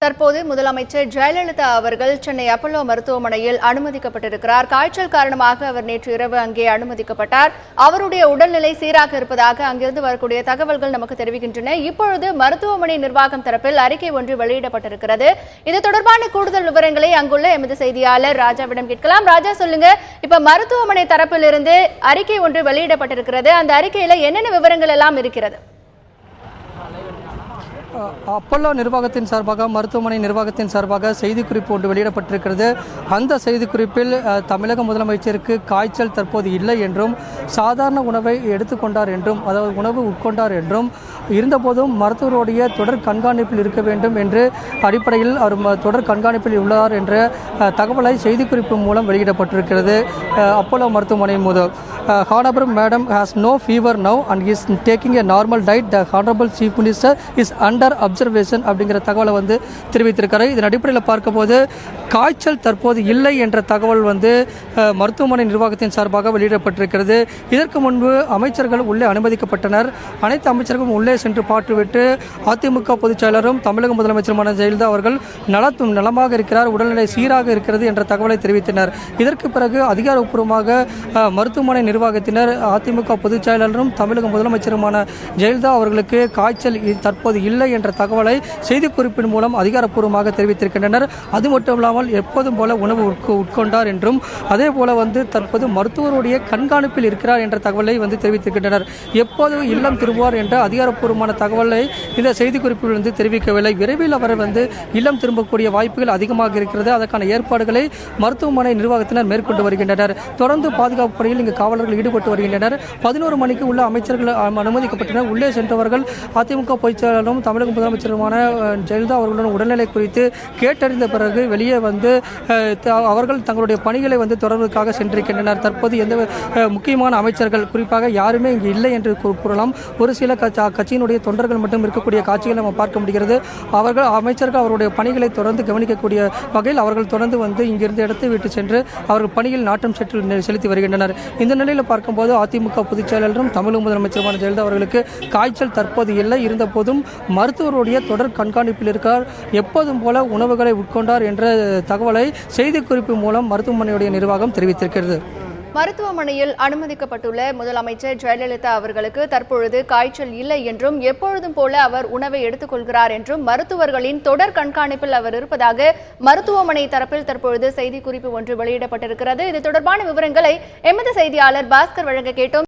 தற்போது முதலமைச்சர் ஜெயலலிதா அவர்கள் சென்னை அப்பல்லோ மருத்துவமனையில் அனுமதிக்கப்பட்டிருக்கிறார். காய்ச்சல் காரணமாக அவர் நேற்று இரவு அங்கே அனுமதிக்கப்பட்டார். அவருடைய உடல்நிலை சீராக இருப்பதாக அங்கிருந்து வரக்கூடிய தகவல்கள் நமக்கு தெரிவிக்கின்றன. இப்பொழுது மருத்துவமனை நிர்வாகம் தரப்பில் அறிக்கை ஒன்று வெளியிடப்பட்டிருக்கிறது. இது தொடர்பான கூடுதல் விவரங்களை அங்குள்ள எமது செய்தியாளர் ராஜாவிடம் கேட்கலாம். ராஜா, சொல்லுங்க, இப்ப மருத்துவமனை தரப்பிலிருந்து அறிக்கை ஒன்று வெளியிடப்பட்டிருக்கிறது. அந்த அறிக்கையில என்னென்ன விவரங்கள் எல்லாம் இருக்கிறது? அப்பல்லோ நிர்வாகத்தின் சார்பாக, மருத்துவமனை நிர்வாகத்தின் சார்பாக செய்திக்குறிப்பு ஒன்று வெளியிடப்பட்டிருக்கிறது. அந்த செய்திக்குறிப்பில் தமிழக முதலமைச்சருக்கு காய்ச்சல் தற்போது இல்லை என்றும், சாதாரண உணவை எடுத்துக்கொண்டார் என்றும், அதாவது உணவு உட்கொண்டார் என்றும், இருந்தபோதும் மருத்துவருடைய தொடர் கண்காணிப்பில் இருக்க வேண்டும் என்று அடிப்படையில் அவர் தொடர் கண்காணிப்பில் உள்ளார் என்ற தகவலை செய்திக்குறிப்பு மூலம் வெளியிடப்பட்டிருக்கிறது. அப்பல்லோ மருத்துவமனை முதல் Honorable Madam has no fever now and is taking a normal diet. The Honorable Chief Minister is under observation அப்படிங்கிற தகவலை தெரிவித்திருக்கிறார். இதன் அடிப்படையில் பார்க்கும்போது காய்ச்சல் தற்போது இல்லை என்ற தகவல் மருத்துவமனை நிர்வாகத்தின் சார்பாக வெளியிடப்பட்டிருக்கிறது. இதற்கு முன்பு அமைச்சர்கள் உள்ளே அனுமதிக்கப்பட்டனர். அனைத்து அமைச்சர்களும் உள்ளே சென்று பார்த்துவிட்டு அதிமுக பொதுச் செயலரும் தமிழக முதலமைச்சருமான ஜெயலலிதா அவர்கள் நலமாக இருக்கிறார், உடல்நிலை சீராக இருக்கிறது என்ற தகவலை தெரிவித்தனர். இதற்கு பிறகு அதிகாரப்பூர்வமாக மருத்துவமனை நிர்வாகத்தினர் அதிமுக பொதுச் செயலரும் தமிழக முதலமைச்சருமான ஜெயலலிதா அவர்களுக்கு காய்ச்சல் தற்போது இல்லை என்ற தகவலை செய்திக்குறிப்பின் மூலம் அதிகாரப்பூர்வமாக தெரிவித்திருக்கின்றனர். அது மட்டும் இல்லாமல் எப்போதும் போல உணவு உட்கொண்டார் என்றும், அதே போல தற்போது மருத்துவருடைய கண்காணிப்பில் இருக்கிறார் என்ற தகவலை தெரிவித்திருக்கின்றனர். எப்போது இல்லம் திரும்புவார் என்ற அதிகாரப்பூர்வமான தகவலை இந்த செய்திக்குறிப்பில் தெரிவிக்கவில்லை. விரைவில் அவர் இல்லம் திரும்பக்கூடிய வாய்ப்புகள் அதிகமாக இருக்கிறது. அதற்கான ஏற்பாடுகளை மருத்துவமனை நிர்வாகத்தினர் மேற்கொண்டு வருகின்றனர். தொடர்ந்து பாதுகாப்பு பணியில் இங்கு காவலர்கள் ஈடுபட்டு வருகின்றனர். 11 மணிக்கு உள்ள அமைச்சர்கள் அனுமதிக்கப்பட்டனர். உள்ளே சென்றவர்கள் அதிமுக பொதுச் செயலரும் தமிழக முதலமைச்சருமான ஜெயலலிதா அவர்களுடன் உடல்நிலை குறித்து கேட்டறிந்த பிறகு வெளியே அவர்கள் தங்களுடைய பணிகளை தொடர்வதற்காக சென்றிருக்கின்றனர். தற்போது எந்த முக்கியமான அமைச்சர்கள் குறிப்பாக யாருமே இங்கு இல்லை என்று கூறலாம். ஒரு சில கட்சியினுடைய தொண்டர்கள் மட்டும் இருக்கக்கூடிய காட்சிகளை நம்ம பார்க்க முடிகிறது. அமைச்சர்கள் அவருடைய பணிகளை தொடர்ந்து கவனிக்கக்கூடிய வகையில் அவர்கள் தொடர்ந்து இங்கிருந்து இடத்தை விட்டு சென்று அவர்கள் பணியில் நாட்டம் செலுத்தி வருகின்றனர். இந்த நிலையில் பார்க்கும்போது அதிமுக பொதுச் செயலரும் தமிழக முதலமைச்சருமான ஜெயலலிதா அவர்களுக்கு காய்ச்சல் தற்போது இல்லை, இருந்த போதும் மருத்துவருடைய தொடர் கண்காணிப்பில் இருக்கார், எப்போதும் போல உணவுகளை உட்கொண்டார் என்ற தகவலை செய்திக்குறிப்பு மூலம் மருத்துவமனையுடைய நிர்வாகம் தெரிவித்திருக்கிறது. மருத்துவமனையில் அனுமதிக்கப்பட்டுள்ள முதலமைச்சர் ஜெயலலிதா அவர்களுக்கு தற்பொழுது காய்ச்சல் இல்லை என்றும், எப்பொழுதும் போல அவர் உணவை எடுத்துக் கொள்கிறார் என்றும், மருத்துவர்களின் தொடர் கண்காணிப்பில் அவர் இருப்பதாக மருத்துவமனை தரப்பில் தற்பொழுது செய்திக்குறிப்பு ஒன்று வெளியிடப்பட்டிருக்கிறது. இது தொடர்பான விவரங்களை எமது செய்தியாளர் பாஸ்கர் வழங்க கேட்டோம்.